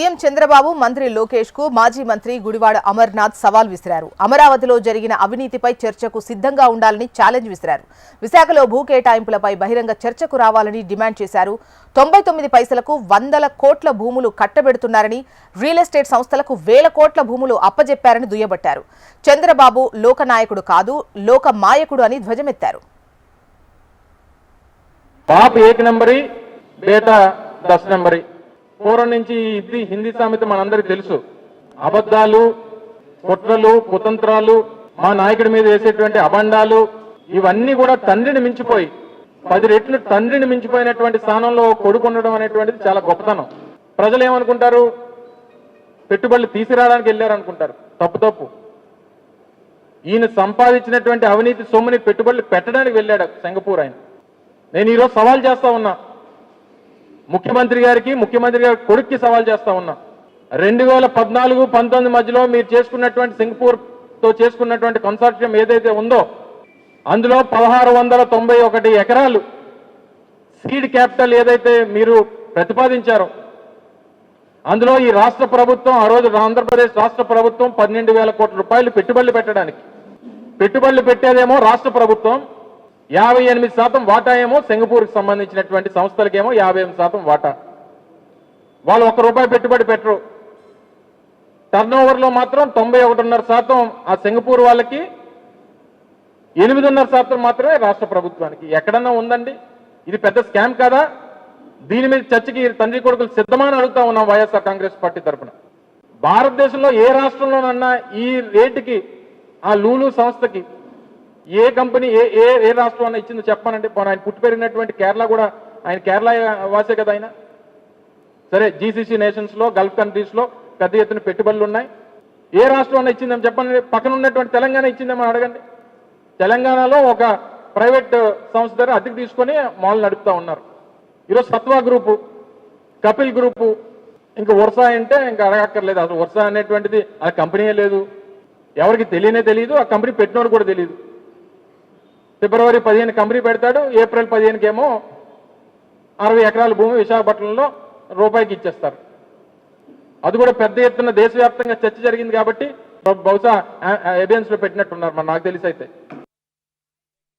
CM Chandrababu మంత్రి లోకేష్ కు మాజీ మంత్రి గుడివాడ అమర్నాథ్ సవాల్ విసిరారు. అమరావతిలో జరిగిన అవినీతిపై చర్చకు సిద్ధంగా ఉండాలని ఛాలెంజ్ విసిరారు. విశాఖలో భూ కేటాయింపులపై బహిరంగ చర్చకు రావాలని డిమాండ్ చేశారు. 99 పైసలకు 100 కోట్ల భూములు కట్టబెడుతున్నారని, రియల్ ఎస్టేట్ సంస్థలకు 1000 కోట్ల భూములు అప్పజెప్పారని దుయ్యబట్టారు. చంద్రబాబు లోకనాయకుడు కాదు, లోక మాయకుడు అని ధ్వజమెత్తారు. బాప్ 1 నంబరి, బేటా 10 నంబరి. పూర్వం నుంచి ఇది హిందీ సామెత మనందరికీ తెలుసు. అబద్ధాలు, కుట్రలు, కుతంత్రాలు, మా నాయకుడి మీద వేసేటువంటి అబండాలు, ఇవన్నీ కూడా తండ్రిని మించిపోయి 10 రెట్లు తండ్రిని మించిపోయినటువంటి స్థానంలో కొడుకు ఉండడం అనేటువంటిది చాలా గొప్పతనం. ప్రజలు ఏమనుకుంటారు? పెట్టుబడులు తీసుకురావడానికి వెళ్ళారు అనుకుంటారు. తప్పు. ఈయన సంపాదించినటువంటి అవినీతి సొమ్ముని పెట్టుబడులు పెట్టడానికి వెళ్ళాడు సింగపూర్ ఆయన. నేను ఈరోజు సవాల్ చేస్తా ఉన్నా ముఖ్యమంత్రి గారికి, ముఖ్యమంత్రి గారి కొడుక్కి సవాల్ చేస్తా ఉన్నా. 2014-19 మధ్యలో మీరు చేసుకున్నటువంటి సింగపూర్తో చేసుకున్నటువంటి కన్సార్టియం ఏదైతే ఉందో అందులో 1691 ఎకరాలు సీడ్ క్యాపిటల్ ఏదైతే మీరు ప్రతిపాదించారో అందులో ఈ రాష్ట్ర ప్రభుత్వం, ఆ రోజు ఆంధ్రప్రదేశ్ రాష్ట్ర ప్రభుత్వం 12,000 కోట్ల రూపాయలు పెట్టుబడులు పెట్టడానికి, పెట్టుబడులు పెట్టేదేమో రాష్ట్ర ప్రభుత్వం, 58% వాటా ఏమో సింగపూర్కి సంబంధించినటువంటి సంస్థలకేమో 58% వాటా. వాళ్ళు ₹1 పెట్టుబడి పెట్టరు. టర్నోవర్లో మాత్రం 91.5% ఆ సింగపూర్ వాళ్ళకి, 8.5% మాత్రమే రాష్ట్ర ప్రభుత్వానికి. ఎక్కడన్నా ఉందండి? ఇది పెద్ద స్కామ్ కాదా? దీని మీద చర్చకి తండ్రి కొడుకులు సిద్ధమని అడుగుతా ఉన్నాం వైఎస్ఆర్ కాంగ్రెస్ పార్టీ తరఫున. భారతదేశంలో ఏ రాష్ట్రంలోనన్నా ఈ రేటుకి ఆ లూలు సంస్థకి ఏ కంపెనీ ఏ రాష్ట్రం అన్న ఇచ్చిందో చెప్పానండి. ఆయన పుట్టి పెరిగినటువంటి కేరళ కూడా, ఆయన కేరళ వాసే కదా ఆయన. సరే, జీసీసీ నేషన్స్ లో, గల్ఫ్ కంట్రీస్ లో పెద్ద ఎత్తున పెట్టుబడులు ఉన్నాయి. ఏ రాష్ట్రం అన్న ఇచ్చిందని చెప్పండి. పక్కన ఉన్నటువంటి తెలంగాణ ఇచ్చిందేమో అడగండి. తెలంగాణలో ఒక ప్రైవేట్ సంస్థ దగ్గర అద్దెకు తీసుకొని మాల్ నడుపుతా ఉన్నారు. ఈరోజు సత్వా గ్రూపు, కపిల్ గ్రూపు, ఇంకా వర్షా అంటే ఇంకా అడగక్కర్లేదు. అసలు వర్షా అనేటువంటిది ఆ కంపెనీయే లేదు, ఎవరికి తెలియదు. ఆ కంపెనీ పెట్టినోడు కూడా తెలియదు. ఫిబ్రవరి 15 కంపెనీ పెడతాడు, ఏప్రిల్ 15 ఏమో 60 ఎకరాల భూమి విశాఖపట్నంలో రూపాయికి ఇచ్చేస్తారు. అది కూడా పెద్ద ఎత్తున దేశవ్యాప్తంగా చర్చ జరిగింది కాబట్టి బహుశా ఎబియన్స్ లో పెట్టినట్టున్నారు, నాకు తెలిసి అయితే.